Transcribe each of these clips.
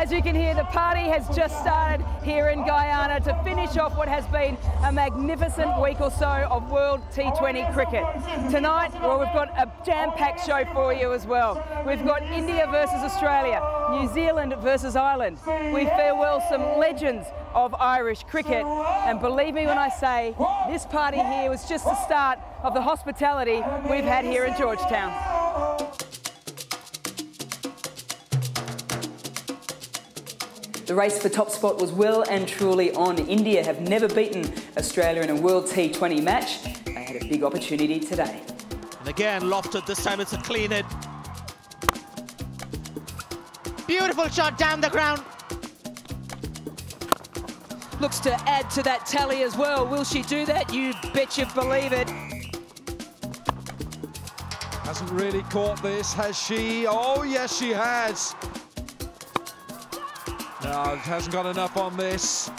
As you can hear, the party has just started here in Guyana to finish off what has been a magnificent week or so of World T20 cricket. Tonight, well, we've got a jam-packed show for you as well. We've got India versus Australia, New Zealand versus Ireland. We farewell some legends of Irish cricket, and believe me when I say this party here was just the start of the hospitality we've had here in Georgetown. The race for top spot was well and truly on. India have never beaten Australia in a World T20 match. They had a big opportunity today. And again, lofted, this time it's a clean hit. Beautiful shot down the ground. Looks to add to that tally as well. Will she do that? You bet you believe it. Hasn't really caught this, has she? Oh, yes, she has. No, hasn't got enough on this.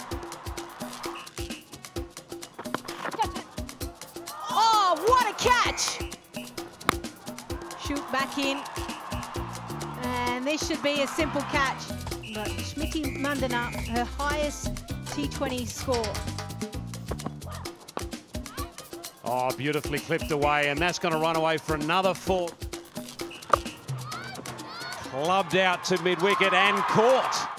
Oh, what a catch! Shoot back in. And this should be a simple catch. But Smriti Mandana, her highest T20 score. Oh, beautifully clipped away, and that's going to run away for another 4. Clubbed out to mid-wicket and caught.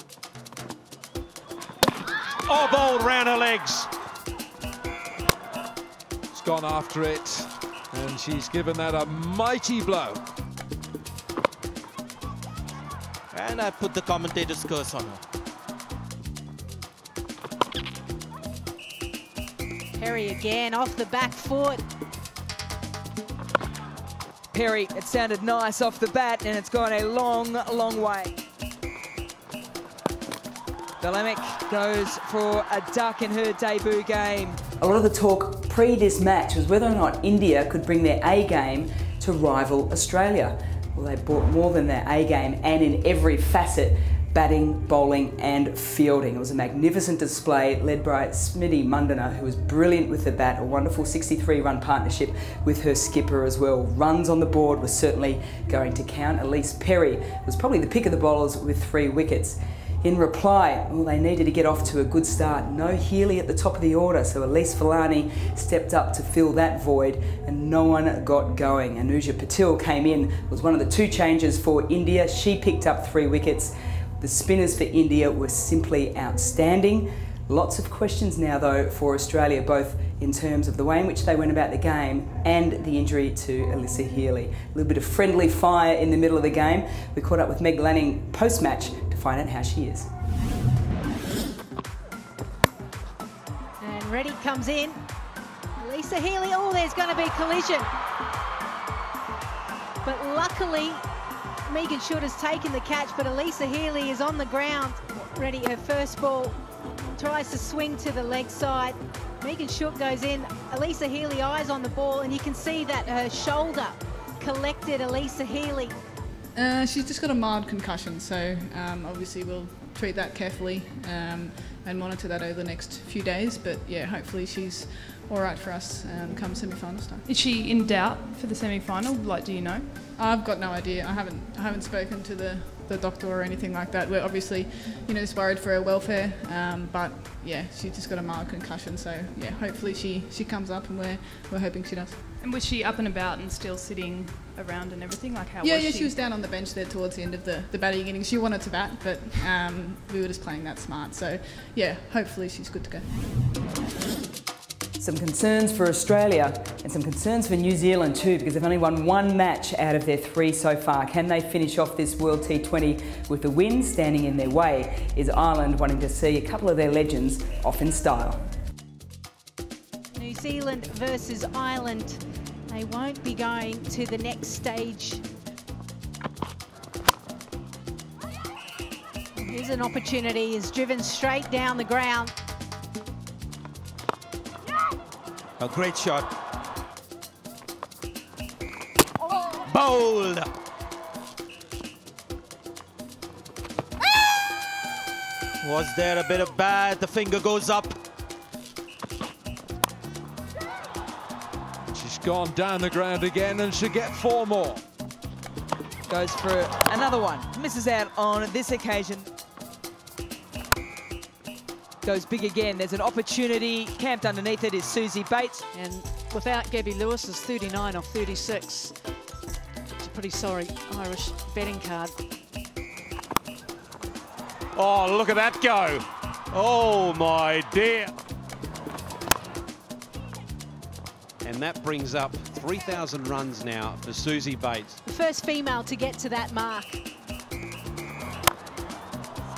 Oh, bowled round her legs. She's gone after it, and she's given that a mighty blow. And I put the commentator's curse on her. Perry again off the back foot. Perry, it sounded nice off the bat, and it's gone a long, long way. Dalemic goes for a duck in her debut game. A lot of the talk pre this match was whether or not India could bring their A game to rival Australia. Well, they brought more than their A game, and in every facet, batting, bowling and fielding. It was a magnificent display led by Smriti Mandana, who was brilliant with the bat, a wonderful 63-run partnership with her skipper as well. Runs on the board was certainly going to count. Elise Perry was probably the pick of the bowlers with 3 wickets. In reply, well, they needed to get off to a good start. No Healy at the top of the order, so Elise Villani stepped up to fill that void and no one got going. Anuja Patil came in, was one of the 2 changes for India. She picked up 3 wickets. The spinners for India were simply outstanding. Lots of questions now though for Australia, both in terms of the way in which they went about the game and the injury to Alyssa Healy. A little bit of friendly fire in the middle of the game. We caught up with Meg Lanning post-match to find out how she is. And Reddy comes in. Alyssa Healy, oh, there's going to be collision. But luckily, Megan Shoot has taken the catch, but Alyssa Healy is on the ground. Reddy, her first ball, tries to swing to the leg side. Megan Shoot goes in. Alyssa Healy eyes on the ball, and you can see that her shoulder collected Alyssa Healy. She's just got a mild concussion, so obviously we'll treat that carefully and monitor that over the next few days. But yeah, hopefully she's all right for us come semi-final time. Is she in doubt for the semi-final? Like, do you know? I've got no idea. I haven't spoken to the doctor or anything like that. We're obviously, just worried for her welfare. But yeah, she's just got a mild concussion. So yeah, hopefully she comes up, and we're hoping she does. And was she up and about and still sitting around and everything? Like how? Yeah, she was down on the bench there towards the end of the batting innings. She wanted to bat, but we were just playing that smart. So yeah, hopefully she's good to go. Some concerns for Australia and some concerns for New Zealand too, because they've only won 1 match out of their 3 so far. Can they finish off this World T20 with a win? Standing in their way is Ireland, wanting to see a couple of their legends off in style. New Zealand versus Ireland. They won't be going to the next stage. Here's an opportunity, is driven straight down the ground. A great shot. Bowled. Was there a bit of bad? The finger goes up. She's gone down the ground again and should get 4 more. Goes for another one. Misses out on this occasion. Goes big again. There's an opportunity. Camped underneath it is Susie Bates. And without Gabby Lewis's 39 off 36, it's a pretty sorry Irish betting card. Oh, look at that go. Oh, my dear. And that brings up 3,000 runs now for Susie Bates. The first female to get to that mark.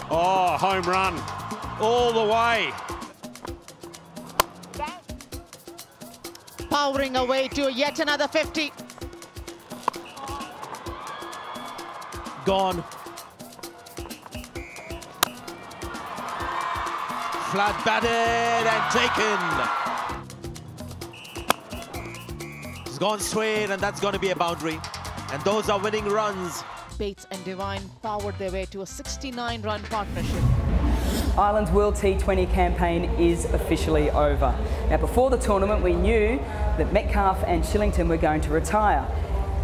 Oh, home run all the way. Powering away to yet another 50. Gone. Flat batted and taken. It's gone straight, and that's going to be a boundary. And those are winning runs. Bates and Devine powered their way to a 69-run partnership. Ireland's World T20 campaign is officially over. Now, before the tournament, we knew that Metcalf and Shillington were going to retire.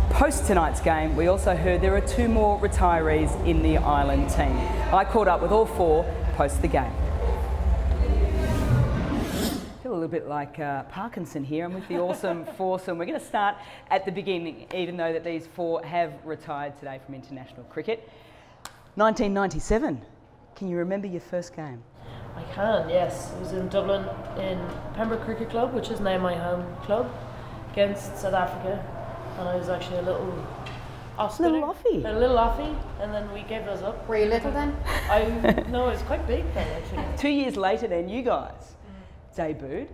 Post tonight's game, we also heard there are 2 more retirees in the Ireland team. I caught up with all 4 post the game. I feel a little bit like Parkinson here. I'm with the awesome foursome. We're going to start at the beginning, even though that these 4 have retired today from international cricket. 1997. Can you remember your first game? I can, yes. It was in Dublin in Pembroke Cricket Club, which is now my home club, against South Africa. And I was actually a little off-spinner. Little offie. A little offie, and then we gave those up. Were you little then? No, it was quite big then, actually. 2 years later then, you guys debuted,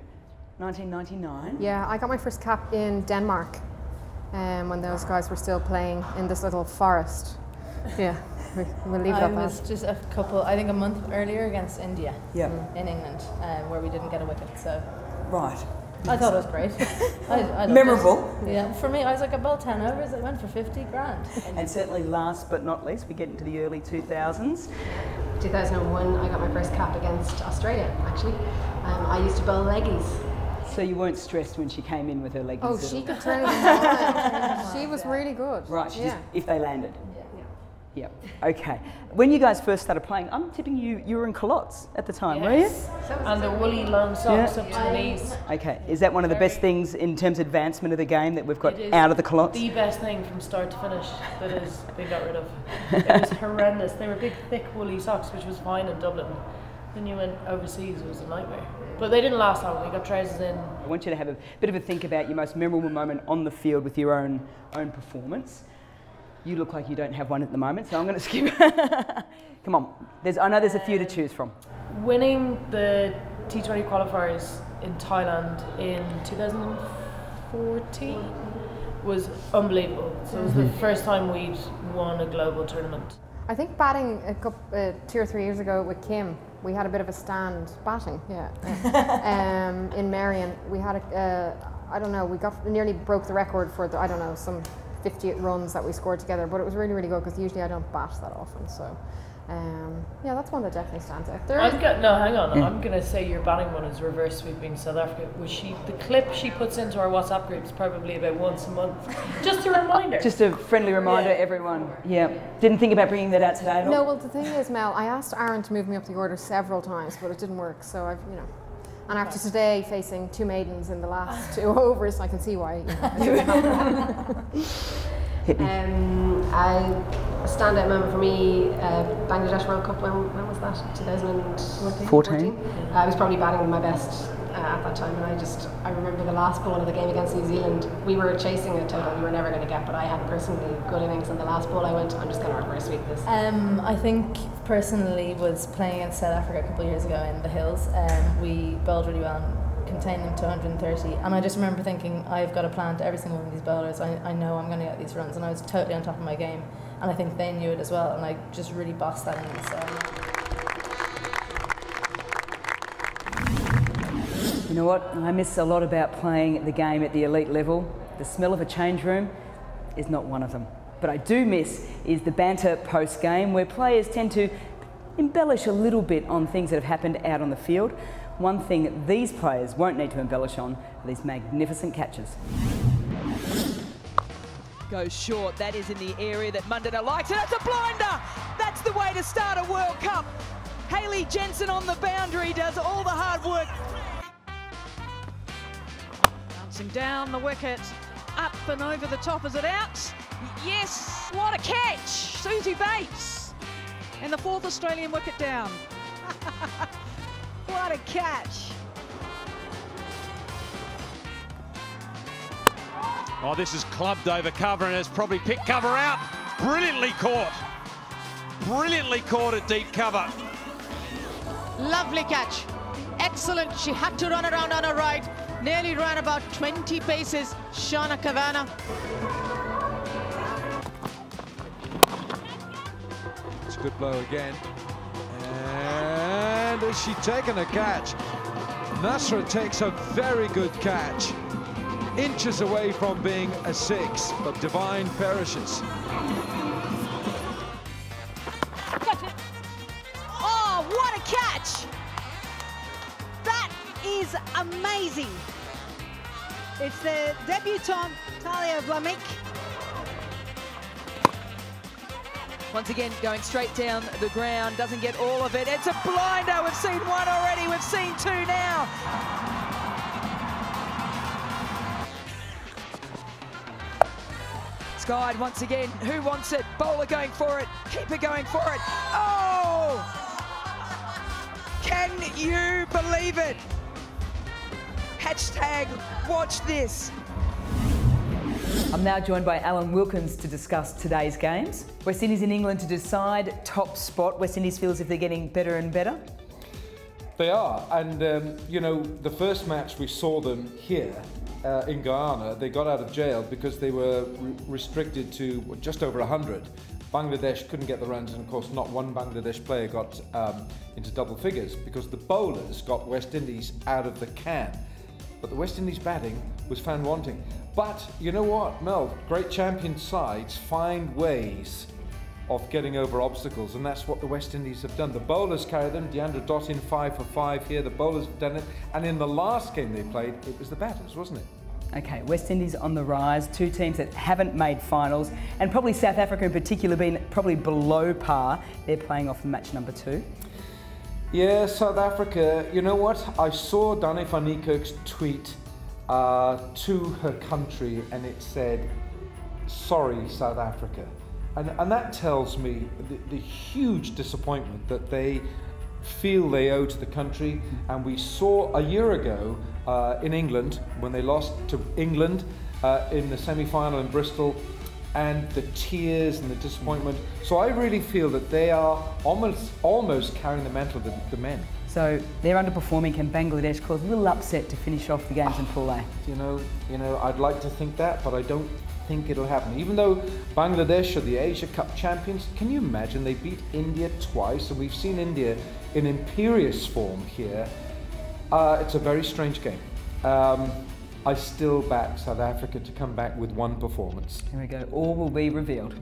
1999. Yeah, I got my first cap in Denmark when those guys were still playing in this little forest. Yeah, we'll leave it at that. I was just a month earlier against India in England, where we didn't get a wicket, so... Right. I thought it was great. I Memorable. Yeah, for me, I was like about 10 overs, it went for 50 grand. And certainly last but not least, we get into the early 2000s. 2001, I got my first cap against Australia, actually. I used to bowl leggies. So you weren't stressed when she came in with her leggies? Oh, she could turn it on. She was really good. Right, just, if they landed. Yeah. Okay. When you guys first started playing, I'm tipping you were in culottes at the time, were you? And the woolly long socks up to the knees. Okay. Is that one of the best things in terms of advancement of the game that we've got out of the culottes? The best thing from start to finish that has been got rid of. It was horrendous. They were big, thick, woolly socks, which was fine in Dublin. When you went overseas, it was a nightmare. But they didn't last long. We got trousers in. I want you to have a bit of a think about your most memorable moment on the field with your own performance. You look like you don't have one at the moment, so I'm going to skip. Come on. I know there's a few to choose from. Winning the T20 qualifiers in Thailand in 2014 was unbelievable. So it was the first time we'd won a global tournament. I think batting 2 or 3 years ago with Kim, we had a bit of a stand batting, in Marion. We had I don't know, we nearly broke the record for some 58 runs that we scored together, but it was really, really good because usually I don't bat that often. So, yeah, that's one that definitely stands out. Hang on. I'm going to say your batting one is reverse sweeping South Africa. The clip she puts into our WhatsApp group is probably about once a month. Just a reminder. Just a friendly reminder, everyone. Yeah. Didn't think about bringing that out today at all? No, well, the thing is, Mel, I asked Aaron to move me up the order several times, but it didn't work. So I've. And after today, facing 2 maidens in the last 2 overs, I can see why. A standout moment for me, Bangladesh World Cup, when was that? 2014? I was probably batting my best at that time, and I remember the last ball of the game against New Zealand. We were chasing a total we were never going to get, but I had personally good innings, and the last ball I went, I'm just going to reverse sweep this. I think personally was playing against South Africa a couple of years ago in the Hills. We bowled really well and contained them to 130, and I just remember thinking, I've got a plan to every single one of these bowlers. I know I'm going to get these runs, and I was totally on top of my game, and I think they knew it as well, and I just really bossed that in. So. You know what? I miss a lot about playing the game at the elite level. The smell of a change room is not one of them. But I do miss is the banter post-game, where players tend to embellish a little bit on things that have happened out on the field. One thing these players won't need to embellish on are these magnificent catches. Goes short. That is in the area that Mundana likes, and that's a blinder! That's the way to start a World Cup. Hayley Jensen on the boundary does all the hard work. Bouncing down the wicket, up and over the top. Is it out? Yes, what a catch! Susie Bates. And the 4th Australian wicket down. What a catch. Oh, this is clubbed over cover and has probably picked cover out. Brilliantly caught. Brilliantly caught at deep cover. Lovely catch. Excellent. She had to run around on her right. Nearly ran about 20 paces. Shauna Kavanagh. It's a good blow again. And has she taken a catch? Nasra takes a very good catch. Inches away from being a 6, but Divine perishes. Oh, what a catch! That is amazing. It's the debutante, Talia Vlamik. Once again, going straight down the ground, doesn't get all of it. It's a blinder. We've seen one already. We've seen 2 now. Skied once again. Who wants it? Bowler going for it. Keeper going for it. Oh! Can you believe it? Hashtag watch this. I'm now joined by Alan Wilkins to discuss today's games. West Indies in England to decide top spot. West Indies feels if they're getting better and better. They are, and you know, the first match we saw them here in Guyana, they got out of jail because they were restricted to just over 100. Bangladesh couldn't get the runs, and of course not one Bangladesh player got into double figures because the bowlers got West Indies out of the can. But the West Indies batting was found wanting. But you know what, Mel, great champion sides find ways of getting over obstacles, and that's what the West Indies have done. The bowlers carry them. Deandra Dottin 5 for 5 here. The bowlers have done it, and in the last game they played, it was the batters, wasn't it? Okay, West Indies on the rise, 2 teams that haven't made finals, and probably South Africa in particular being probably below par. They're playing off match number 2. Yeah, South Africa, you know what? I saw Dani van Niekerk's tweet to her country, and it said, "Sorry, South Africa." And that tells me the huge disappointment that they feel they owe to the country. And we saw a year ago in England, when they lost to England in the semi-final in Bristol, and the tears and the disappointment. So I really feel that they are almost carrying the mantle of the men. So they're underperforming. Can Bangladesh cause a little upset to finish off the games in Pool A? You know, I'd like to think that, but I don't think it'll happen. Even though Bangladesh are the Asia Cup champions, can you imagine they beat India twice, and we've seen India in imperious form here. It's a very strange game. I still back South Africa to come back with one performance. Here we go, all will be revealed.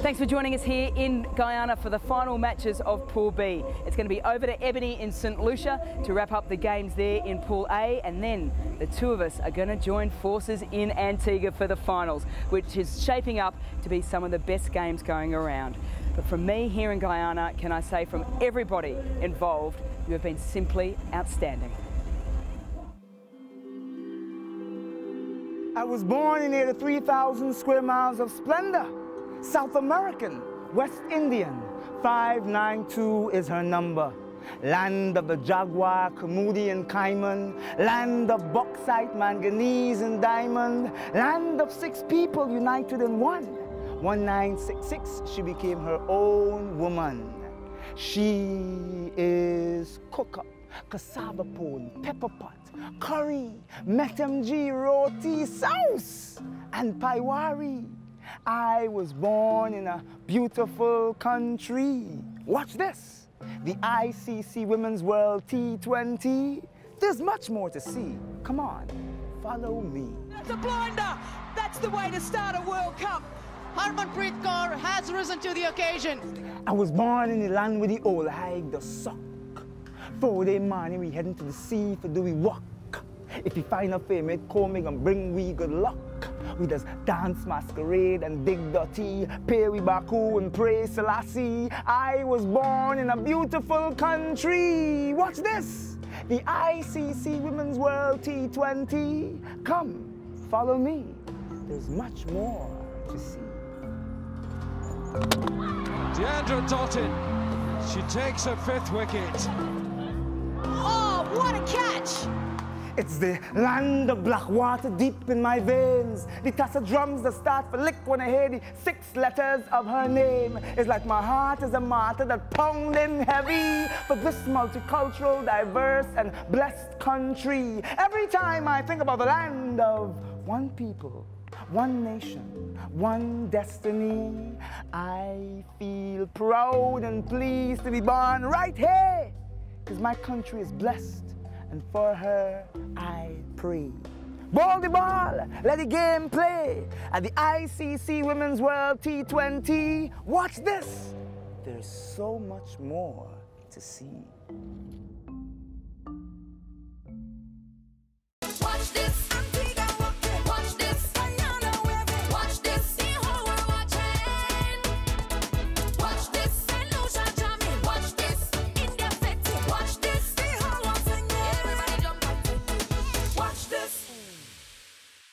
Thanks for joining us here in Guyana for the final matches of Pool B. It's going to be over to Ebony in St Lucia to wrap up the games there in Pool A, and then the 2 of us are going to join forces in Antigua for the finals, which is shaping up to be some of the best games going around. But from me here in Guyana, can I say from everybody involved, you have been simply outstanding. I was born in near the 3,000 square miles of splendor. South American, West Indian, 592 is her number. Land of the jaguar, Camudi and cayman, land of bauxite, manganese and diamond, land of 6 people united in one. 1966, she became her own woman. She is cook-up, cassava pone, pepper pot, curry, metamg, roti, sauce, and paiwari. I was born in a beautiful country. Watch this. The ICC Women's World T20. There's much more to see. Come on, follow me. That's a blinder! That's the way to start a World Cup. Harmanpreet Kaur has risen to the occasion. I was born in the land where the old hide the suck. 4-day morning we heading to the sea for do we walk. If you find a famous coming and bring we good luck. We just dance, masquerade, and dig dirty. Pay we Baku and pray Selassie. I was born in a beautiful country. Watch this, the ICC Women's World T20. Come, follow me. There's much more to see. Deandra Dottin, she takes her 5th wicket. Oh, what a catch! It's the land of black water deep in my veins. The tassa drums that start to lick when I hear the 6 letters of her name. It's like my heart is a martyr that pounding heavy for this multicultural, diverse, and blessed country. Every time I think about the land of one people, one nation, one destiny, I feel proud and pleased to be born right here, because my country is blessed, and for her I pray. Ball the ball, let the game play. At the ICC Women's World T20, watch this. There's so much more to see. Watch this.